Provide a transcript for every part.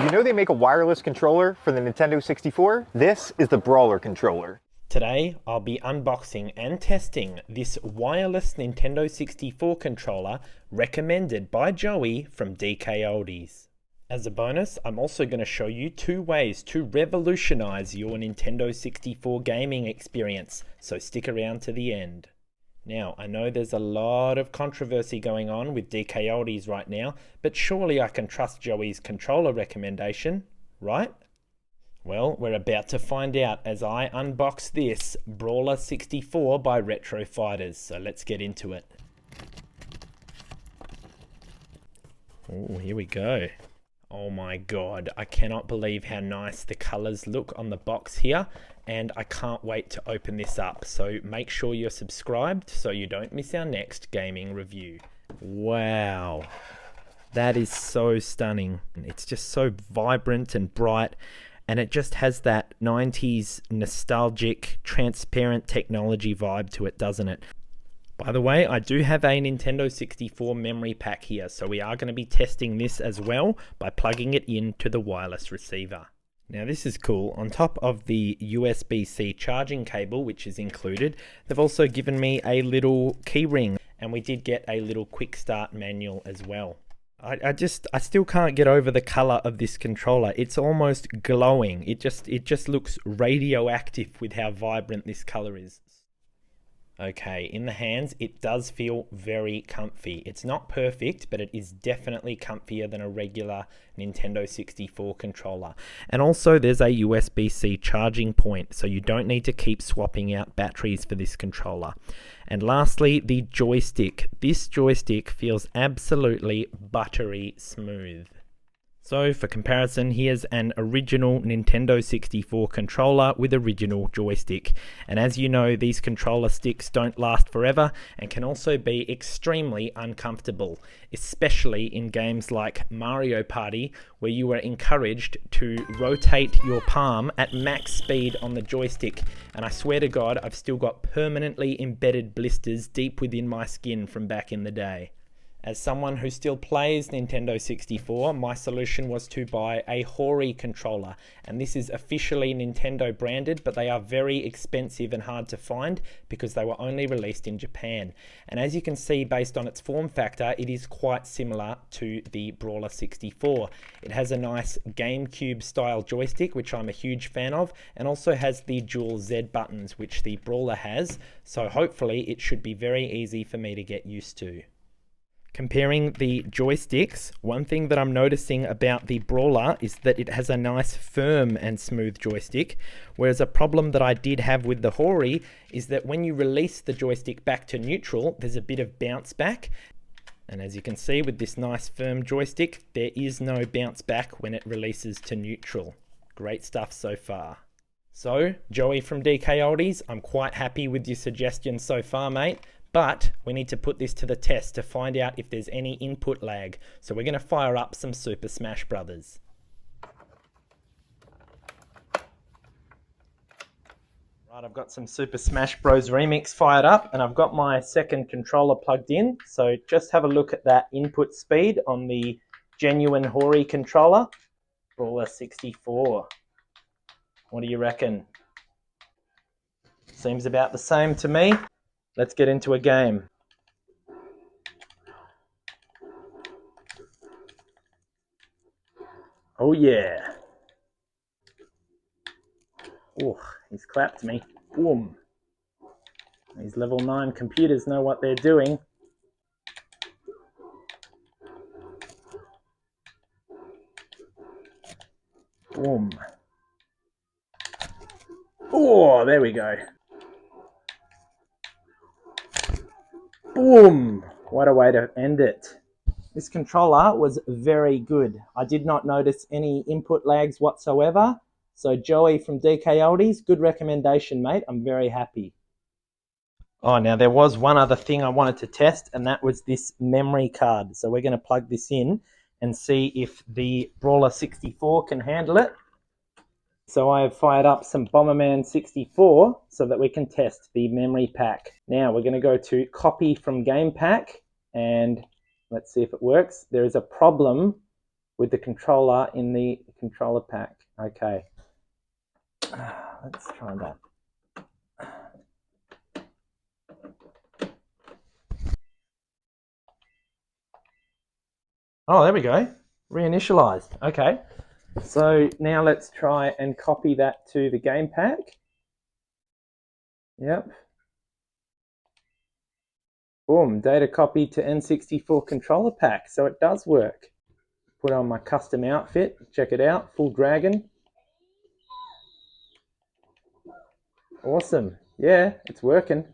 Did you know they make a wireless controller for the Nintendo 64? This is the Brawler controller. Today, I'll be unboxing and testing this wireless Nintendo 64 controller recommended by Joey from DKOldies. As a bonus, I'm also going to show you 2 ways to revolutionize your Nintendo 64 gaming experience, so stick around to the end. Now, I know there's a lot of controversy going on with DKOldies right now, but surely I can trust Joey's controller recommendation, right? Well, we're about to find out as I unbox this Brawler64 by Retro Fighters, so let's get into it. Oh, here we go. Oh my god, I cannot believe how nice the colors look on the box here, and I can't wait to open this up, so make sure you're subscribed so you don't miss our next gaming review. Wow, that is so stunning. It's just so vibrant and bright, and it just has that 90s nostalgic, transparent technology vibe to it, doesn't it? By the way, I do have a Nintendo 64 memory pack here, so we are going to be testing this as well by plugging it into the wireless receiver. Now this is cool. On top of the USB-C charging cable, which is included, they've also given me a little keyring, and we did get a little quick start manual as well. I still can't get over the color of this controller. It's almost glowing. It just looks radioactive with how vibrant this color is. Okay, in the hands, it does feel very comfy. It's not perfect, but it is definitely comfier than a regular Nintendo 64 controller. And also there's a USB-C charging point, so you don't need to keep swapping out batteries for this controller. And lastly, the joystick. This joystick feels absolutely buttery smooth. So for comparison, here's an original Nintendo 64 controller with original joystick. And as you know, these controller sticks don't last forever and can also be extremely uncomfortable, especially in games like Mario Party, where you are encouraged to rotate your palm at max speed on the joystick. And I swear to God, I've still got permanently embedded blisters deep within my skin from back in the day. As someone who still plays Nintendo 64, my solution was to buy a Hori controller, and this is officially Nintendo branded, but they are very expensive and hard to find because they were only released in Japan. And as you can see, based on its form factor, it is quite similar to the Brawler64. It has a nice GameCube style joystick, which I'm a huge fan of, and also has the dual Z buttons, which the Brawler has, so hopefully it should be very easy for me to get used to. Comparing the joysticks, one thing that I'm noticing about the Brawler is that it has a nice firm and smooth joystick, whereas a problem that I did have with the Hori is that when you release the joystick back to neutral, there's a bit of bounce back. And as you can see with this nice firm joystick, there is no bounce back when it releases to neutral. Great stuff so far. So, Joey from DKOldies, I'm quite happy with your suggestions so far, mate. But we need to put this to the test to find out if there's any input lag. So we're going to fire up some Super Smash Brothers. Right, I've got some Super Smash Bros. Remix fired up, and I've got my second controller plugged in. So just have a look at that input speed on the genuine Hori controller. Brawler64. What do you reckon? Seems about the same to me. Let's get into a game. Oh yeah. Oh, he's clapped me. Boom. These level 9 computers know what they're doing. Boom. Oh, there we go. Boom! What a way to end it. This controller was very good. I did not notice any input lags whatsoever. So Joey from DKOldies, good recommendation, mate. I'm very happy. Oh, now there was one other thing I wanted to test, and that was this memory card. So we're going to plug this in and see if the Brawler64 can handle it. So I have fired up some Bomberman 64 so that we can test the memory pack. Now we're going to go to copy from game pack, and let's see if it works. There is a problem with the controller in the controller pack. Okay. Let's try that. Oh, there we go. Reinitialized. Okay. So now let's try and copy that to the game pack. Yep. Boom, data copy to N64 controller pack. So it does work. Put on my custom outfit. Check it out. Full dragon. Awesome. Yeah, it's working.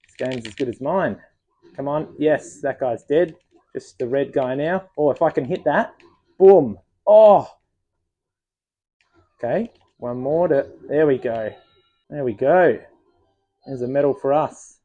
This game's as good as mine. Come on. Yes, that guy's dead. Just the red guy now. Oh, if I can hit that. Boom. Oh. Okay. One more to... There we go. There we go. There's a medal for us.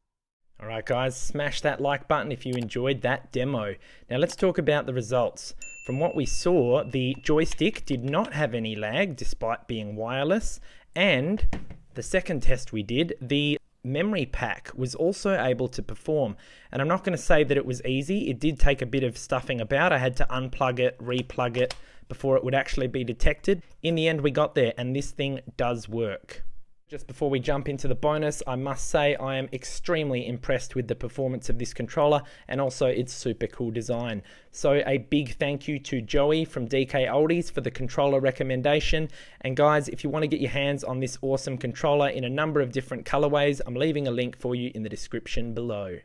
Alright guys, smash that like button if you enjoyed that demo. Now let's talk about the results. From what we saw, the joystick did not have any lag despite being wireless, and the second test we did, the memory pack was also able to perform. And I'm not going to say that it was easy. It did take a bit of stuffing about. I had to unplug it, replug it before it would actually be detected. In the end we got there, and this thing does work. Just before we jump into the bonus, I must say I am extremely impressed with the performance of this controller and also its super cool design. So a big thank you to Joey from DKOldies for the controller recommendation. And guys, if you want to get your hands on this awesome controller in a number of different colorways, I'm leaving a link for you in the description below.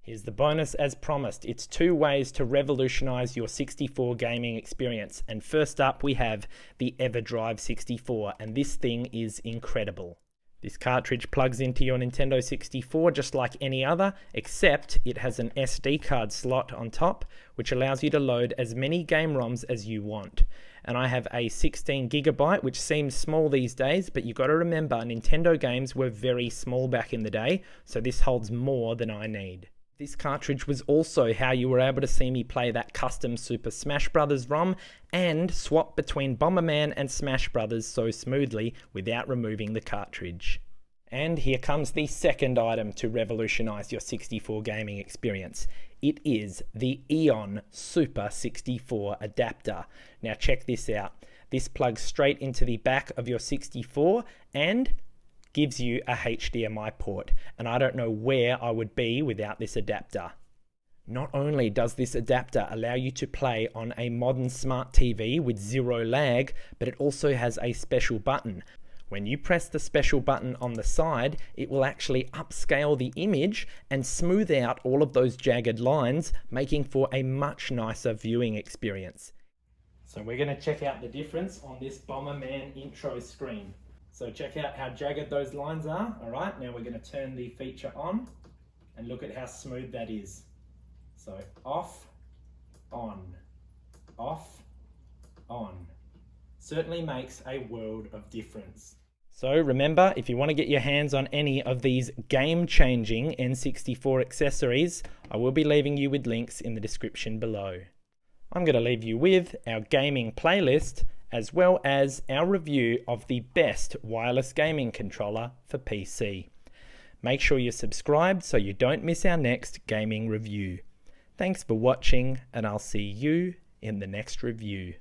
Here's the bonus as promised. It's 2 ways to revolutionize your 64 gaming experience. And first up we have the EverDrive 64, and this thing is incredible. This cartridge plugs into your Nintendo 64 just like any other, except it has an SD card slot on top, which allows you to load as many game ROMs as you want. And I have a 16 gigabyte, which seems small these days, but you've got to remember Nintendo games were very small back in the day, so this holds more than I need. This cartridge was also how you were able to see me play that custom Super Smash Bros. ROM and swap between Bomberman and Smash Bros. So smoothly without removing the cartridge. And here comes the second item to revolutionize your 64 gaming experience. It is the Eon Super 64 adapter. Now check this out. This plugs straight into the back of your 64 and gives you a HDMI port, and I don't know where I would be without this adapter. Not only does this adapter allow you to play on a modern smart TV with 0 lag, but it also has a special button. When you press the special button on the side, it will actually upscale the image and smooth out all of those jagged lines, making for a much nicer viewing experience. So we're going to check out the difference on this Bomberman intro screen. So check out how jagged those lines are. All right, now we're going to turn the feature on and look at how smooth that is. So off, on, off, on. Certainly makes a world of difference. So remember, if you want to get your hands on any of these game-changing N64 accessories, I will be leaving you with links in the description below. I'm going to leave you with our gaming playlist, as well as our review of the best wireless gaming controller for PC. Make sure you're subscribed so you don't miss our next gaming review. Thanks for watching, and I'll see you in the next review.